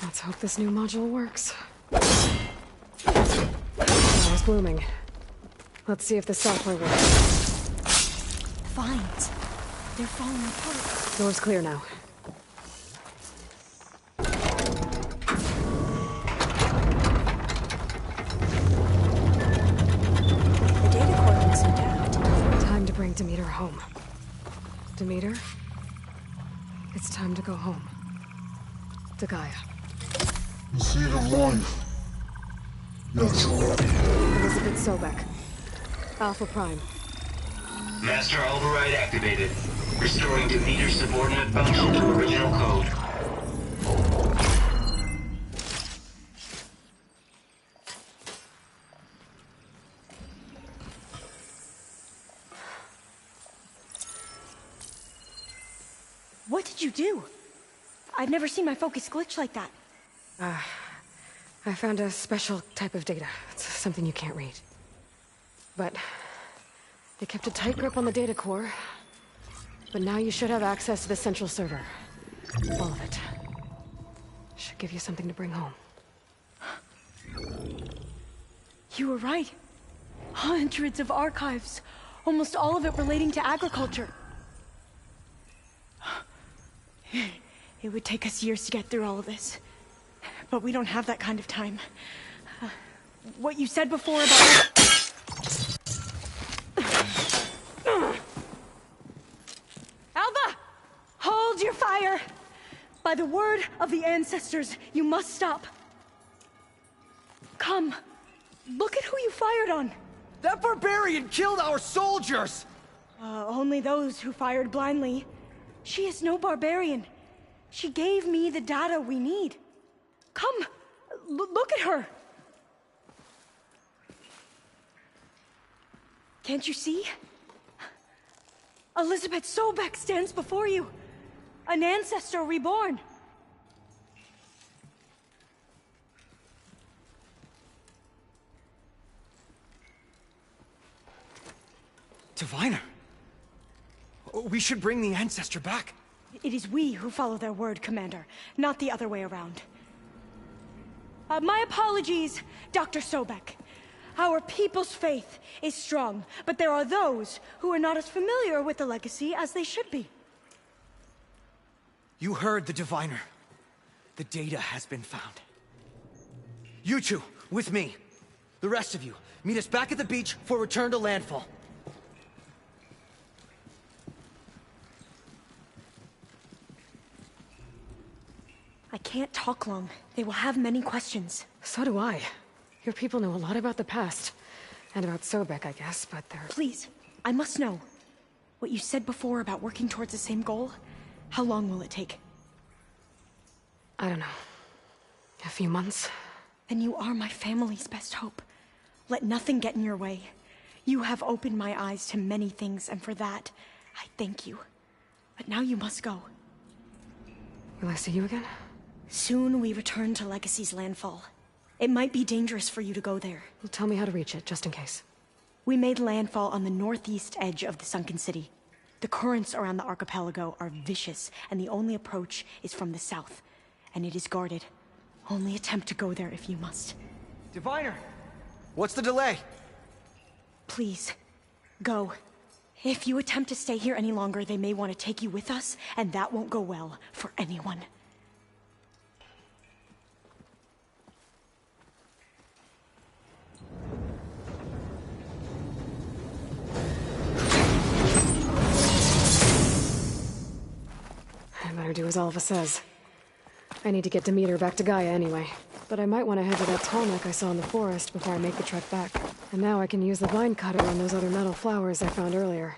Let's hope this new module works. Fire's blooming. Let's see if the software works. Vines. They're falling apart. Door's clear now. The data core looks intact. Time to bring Demeter home. Demeter? It's time to go home. To Gaia. The seed of life. Yes. Elizabeth Sobek. Alpha Prime. Master override activated. Restoring Demeter's subordinate function to original code. What did you do? I've never seen my focus glitch like that. I found a special type of data. It's something you can't read. But they kept a tight grip on the data core. But now you should have access to the central server. All of it. Should give you something to bring home. You were right. Hundreds of archives. Almost all of it relating to agriculture. It would take us years to get through all of this. But we don't have that kind of time. What you said before about... Alva! Hold your fire! By the word of the ancestors, you must stop. Come. Look at who you fired on. That barbarian killed our soldiers! Only those who fired blindly. She is no barbarian. She gave me the data we need. Come, look at her. Can't you see? Elizabeth Sobek stands before you. An ancestor reborn. Diviner. We should bring the ancestor back. It is we who follow their word, Commander, not the other way around. My apologies, Dr. Sobek. Our people's faith is strong, but there are those who are not as familiar with the legacy as they should be. You heard the diviner. The data has been found. You two, with me. The rest of you, meet us back at the beach for return to landfall. I can't talk long. They will have many questions. So do I. Your people know a lot about the past. And about Sobek, I guess, but they're... Please, I must know. What you said before about working towards the same goal, how long will it take? I don't know. A few months? Then you are my family's best hope. Let nothing get in your way. You have opened my eyes to many things, and for that, I thank you. But now you must go. Will I see you again? Soon we return to Legacy's landfall. It might be dangerous for you to go there. Well, tell me how to reach it, just in case. We made landfall on the northeast edge of the sunken city. The currents around the archipelago are vicious, and the only approach is from the south. And it is guarded. Only attempt to go there if you must. Diviner! What's the delay? Please, go. If you attempt to stay here any longer, they may want to take you with us, and that won't go well for anyone. I better do as Alva says. I need to get Demeter back to Gaia anyway. But I might want to head to that tall neck I saw in the forest before I make the trek back. And now I can use the vine cutter on those other metal flowers I found earlier.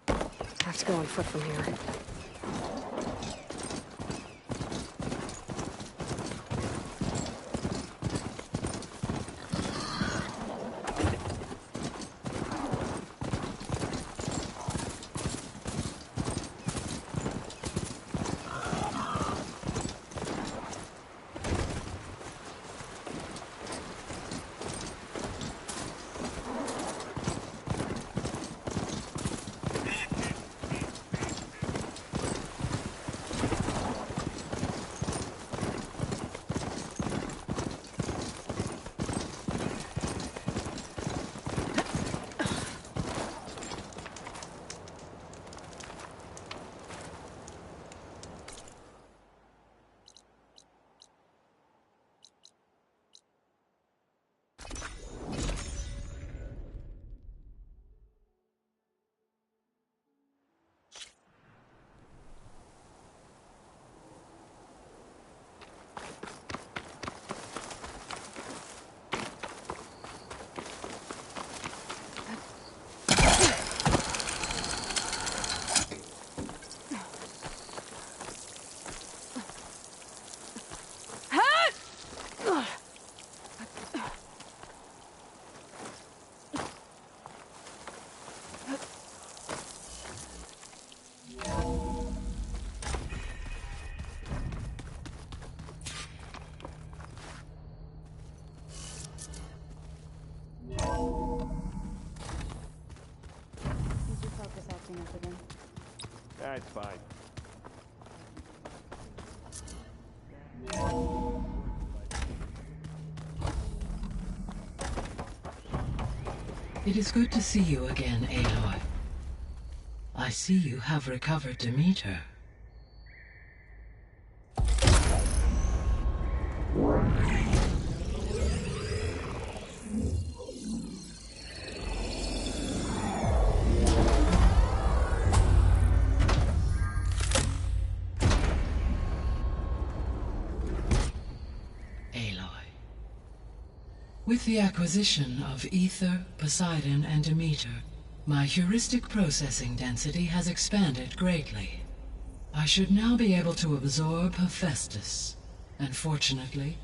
Have to go on foot from here. That's fine. It is good to see you again, Aloy. I see you have recovered Demeter. With the acquisition of Ether, Poseidon, and Demeter, my heuristic processing density has expanded greatly. I should now be able to absorb Hephaestus, and fortunately,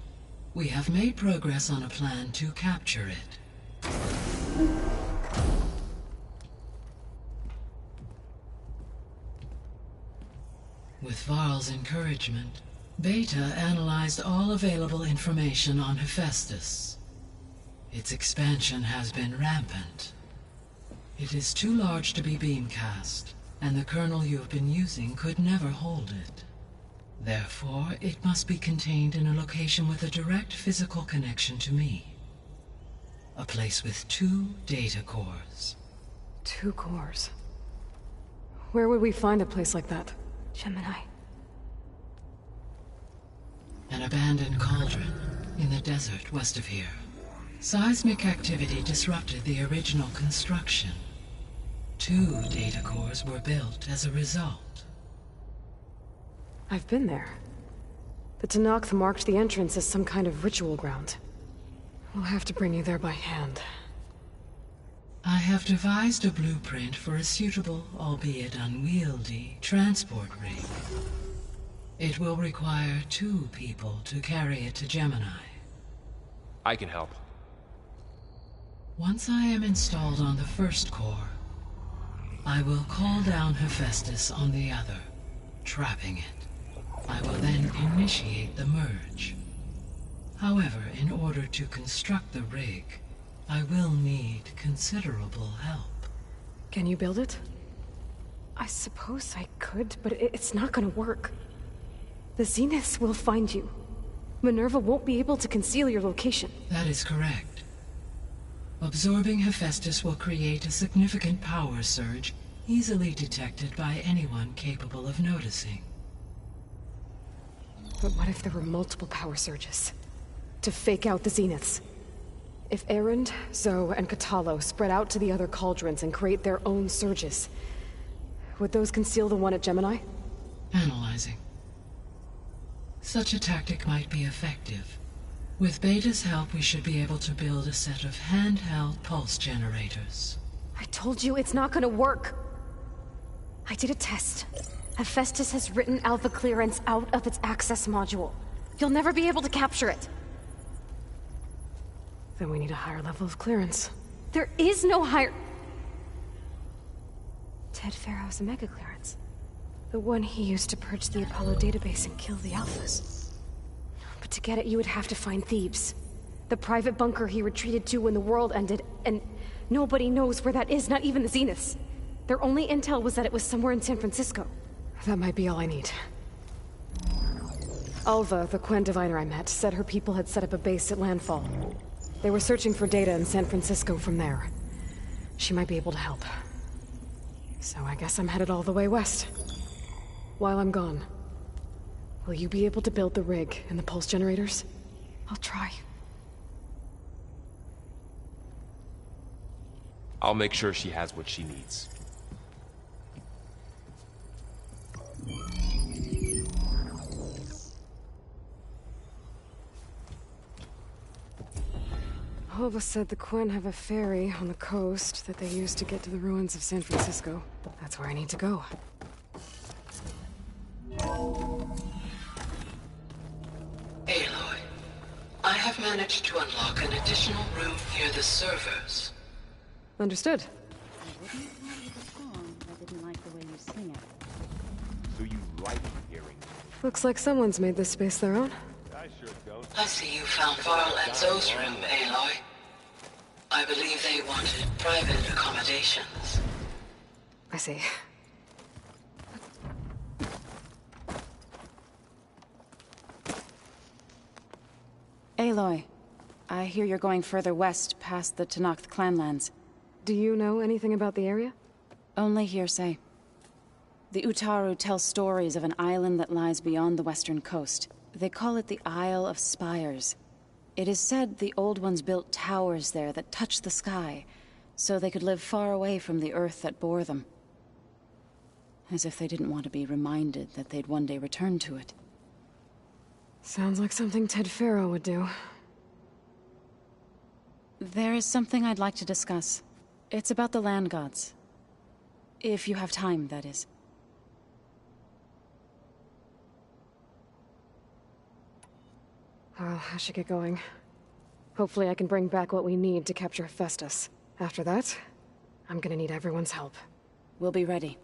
we have made progress on a plan to capture it. With Varl's encouragement, Beta analyzed all available information on Hephaestus. Its expansion has been rampant. It is too large to be beamcast, and the kernel you have been using could never hold it. Therefore, it must be contained in a location with a direct physical connection to me. A place with 2 data cores. 2 cores? Where would we find a place like that? Gemini. An abandoned cauldron in the desert west of here. Seismic activity disrupted the original construction. 2 data cores were built as a result. I've been there. The Tenakth marked the entrance as some kind of ritual ground. We'll have to bring you there by hand. I have devised a blueprint for a suitable, albeit unwieldy, transport rig. It will require 2 people to carry it to Gemini. I can help. Once I am installed on the first core, I will call down Hephaestus on the other, trapping it. I will then initiate the merge. However, in order to construct the rig, I will need considerable help. Can you build it? I suppose I could, but it's not gonna work. The Zeniths will find you. Minerva won't be able to conceal your location. That is correct. Absorbing Hephaestus will create a significant power surge, easily detected by anyone capable of noticing. But what if there were multiple power surges? To fake out the zeniths? If Erend, Zoe, and Katalo spread out to the other cauldrons and create their own surges, would those conceal the one at Gemini? Analyzing. Such a tactic might be effective. With Beta's help, we should be able to build a set of handheld pulse generators. I told you it's not gonna work! I did a test. Hephaestus has written Alpha clearance out of its access module. You'll never be able to capture it. Then we need a higher level of clearance. There is no higher... Ted Pharaoh's Omega clearance. The one he used to purge the Apollo database and kill the Alphas. But to get it, you would have to find Thebes. The private bunker he retreated to when the world ended, and nobody knows where that is, not even the Zeniths. Their only intel was that it was somewhere in San Francisco. That might be all I need. Alva, the Quen diviner I met, said her people had set up a base at landfall. They were searching for data in San Francisco from there. She might be able to help. So I guess I'm headed all the way west. While I'm gone, will you be able to build the rig and the pulse generators? I'll try. I'll make sure she has what she needs. Alva said the Quen have a ferry on the coast that they use to get to the ruins of San Francisco. That's where I need to go. Aloy, I have managed to unlock an additional room near the servers. Understood. I wouldn't want you to song if I didn't like the way you sing it. So you like hearing? Looks like someone's made this space their own. I see you found Varl and Zoe's room, Aloy. I believe they wanted private accommodations. I see. Aloy, I hear you're going further west past the Tenakth clanlands. Do you know anything about the area? Only hearsay. The Utaru tell stories of an island that lies beyond the western coast. They call it the Isle of Spires. It is said the Old Ones built towers there that touch the sky, so they could live far away from the earth that bore them. As if they didn't want to be reminded that they'd one day return to it. Sounds like something Ted Pharaoh would do. There is something I'd like to discuss. It's about the land gods. If you have time, that is. Well, I should get going. Hopefully I can bring back what we need to capture Hephaestus. After that, I'm gonna need everyone's help. We'll be ready.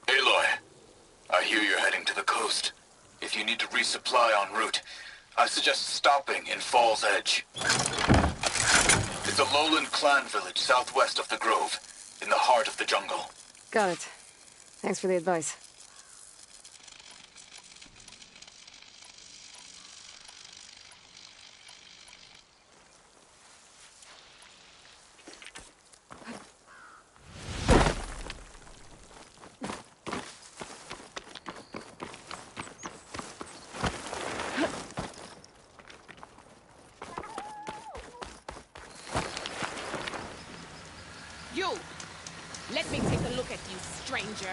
Aloy, I hear you're heading to the coast. If you need to resupply en route, I suggest stopping in Fall's Edge. It's a lowland clan village southwest of the Grove, in the heart of the jungle. Got it. Thanks for the advice. You! Let me take a look at you, stranger.